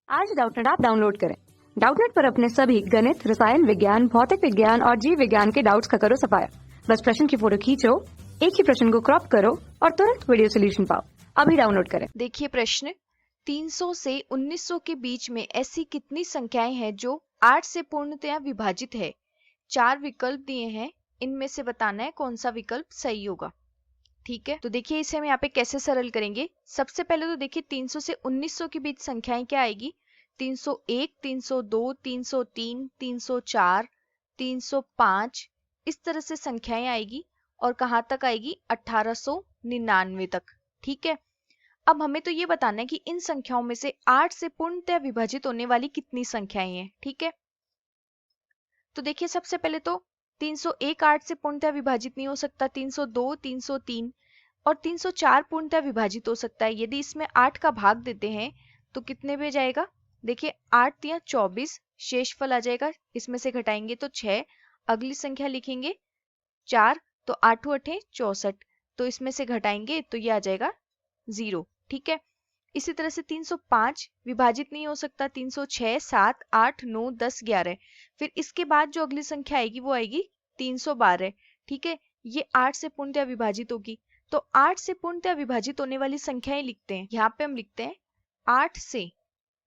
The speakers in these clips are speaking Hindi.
आज डाउटनेट ऐप डाउनलोड करें। डाउटनेट पर अपने सभी गणित, रसायन विज्ञान, भौतिक विज्ञान और जीव विज्ञान के डाउट्स का करो सफाया। बस प्रश्न की फोटो खींचो, एक ही प्रश्न को क्रॉप करो और तुरंत वीडियो सोल्यूशन पाओ। अभी डाउनलोड करें। देखिए प्रश्न, 300 से 1900 के बीच में ऐसी कितनी संख्याएं हैं जो 8 से पूर्णतया विभाजित है। 4 विकल्प दिए हैं, इनमें से बताना है कौन सा विकल्प सही होगा। ठीक है, तो देखिए इसे हम यहाँ पे कैसे सरल करेंगे। सबसे पहले तो देखिए 300 से 1900 के बीच संख्याएं क्या आएगी। 301, 302, 303, 304, 305 इस तरह से संख्याएं आएगी और कहाँ तक आएगी 1899 तक। ठीक है, अब हमें तो ये बताना है कि इन संख्याओं में से 8 से पूर्णतः विभाजित होने वाली कितनी संख्याएं हैं। ठीक है, तो देखिए सबसे पहले तो 301 8 से पूर्णतः विभाजित नहीं हो सकता। 302, 303 और 304 पूर्णतः विभाजित हो सकता है। यदि इसमें 8 का भाग देते हैं तो कितने पे जाएगा। देखिए 8 या 24 शेषफल आ जाएगा, इसमें से घटाएंगे तो 6। अगली संख्या लिखेंगे 4, तो 8 8 64, तो इसमें से घटाएंगे तो ये आ जाएगा 0। ठीक है, इसी तरह से 305 विभाजित नहीं हो सकता। 306 7 8 9 10 11, फिर इसके बाद जो अगली संख्या आएगी वो आएगी 312। ठीक है, ये 8 से पूर्णतः विभाजित होगी, तो 8 से पूर्णतः विभाजित होने वाली संख्याएं लिखते हैं। यहाँ पे हम लिखते हैं 8 से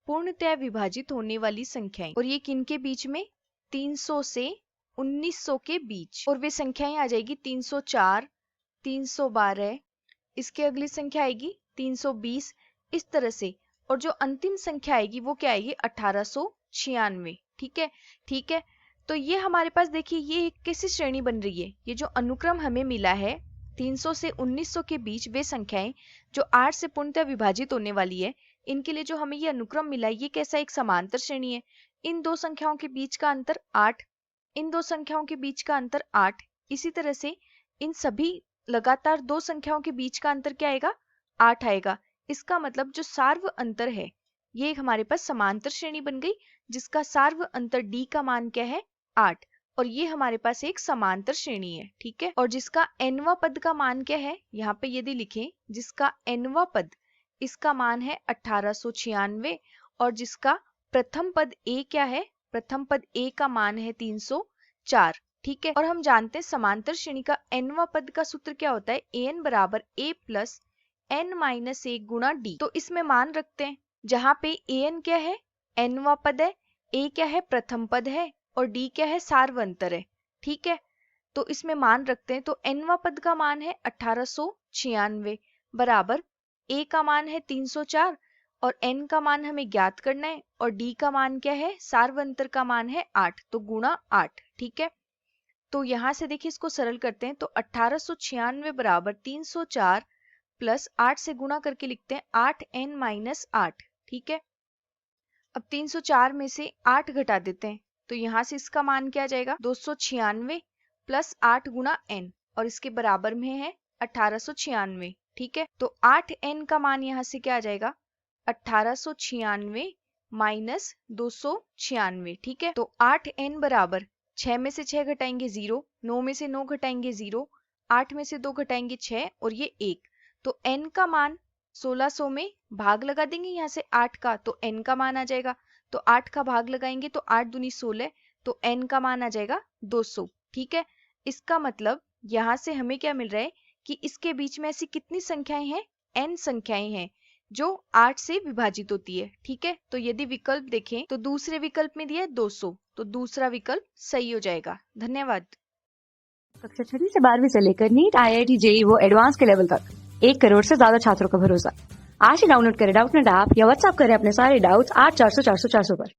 पूर्णतः विभाजित होने वाली संख्याएं, और ये किनके बीच में, 300 से 1900 के बीच। और वे संख्याएं आ जाएगी 304, 312, इसके अगली संख्या आएगी 320 इस तरह से, और जो अंतिम संख्या आएगी वो क्या आएगी 1896। ठीक है, तो ये हमारे पास देखिए ये एक कैसी श्रेणी बन रही है। ये जो अनुक्रम हमें मिला है 300 से 1900 के बीच वे संख्याएं जो 8 से पूर्णतः विभाजित होने वाली है, इनके लिए जो हमें ये अनुक्रम मिला है ये कैसा एक समांतर श्रेणी है। इन दो संख्याओं के बीच का अंतर 8, इन दो संख्याओं के बीच का अंतर 8, इसी तरह से इन सभी लगातार दो संख्याओं के बीच का अंतर क्या आएगा 8 आएगा। इसका मतलब जो सार्व अंतर है ये एक हमारे पास समांतर श्रेणी बन गई, जिसका सार्व अंतर d का मान क्या है 8, और ये हमारे पास एक समांतर श्रेणी है। ठीक है, और जिसका nवां पद का मान क्या है, यहाँ पे यदि लिखें जिसका nवां पद, इसका मान है 1896, और जिसका प्रथम पद a क्या है, प्रथम पद a का मान है 304। ठीक है, और हम जानते हैं समांतर श्रेणी का nवां पद का सूत्र क्या होता है, an बराबर a plus n minus a गुणा d। तो इसमें मान रखते हैं, जहां पे an क्या है nवां पद है, a क्या है प्रथम पद है, और d क्या है सार्वंतर है। ठीक है, तो इसमें मान रखते हैं, तो nवां पद का मान है 1896 बराबर a का मान है 304, और n का मान हमें ज्ञात करना है, और d का मान क्या है सार्वंतर का मान है 8, तो गुणा 8। ठीक है, तो यहां से देखिए इसको सरल करते हैं, तो 1896 बराबर 304 प्लस 8 से गुणा करके लिखते हैं 8n माइनस 8। ठीक है, अब 304 में से 8 घटा देते हैं, तो यहाँ से इसका मान क्या आ जाएगा 296 प्लस 8 गुणा n, और इसके बराबर में है 1896। ठीक है, तो 8n का मान यहाँ से क्या आ जाएगा 1896 माइनस 296। ठीक है, तो 8n बराबर 6 में से 6 घटाएंगे 0, 9 में से 9 घटाएंगे 0, 8 में से 2 घटाएंगे 6, और ये 1, तो n का मान 1600 में भाग लगा देंगे यहाँ से 8 का, तो n का मान आ जाएगा, तो 8 का भाग लगाएंगे तो 8 दूनी 16, तो n का मान आ जाएगा 200। ठीक है, इसका मतलब यहाँ से हमें क्या मिल रहा है कि इसके बीच में ऐसी कितनी संख्याएं हैं, n संख्याएं हैं जो 8 से विभाजित होती है। ठीक है, तो यदि विकल्प देखें तो दूसरे विकल्प में दिया है 200, तो दूसरा विकल्प सही हो जाएगा। धन्यवाद। कक्षा 6 से 12वीं से लेकर नीट, IIT, JEE वो एडवांस के लेवल तक 1 करोड़ से ज्यादा छात्रों का भरोसा। आज ही डाउनलोड करें डाउटनेट ऐप या व्हाट्सएप करें अपने सारे डाउट्स 8400 400 400 पर।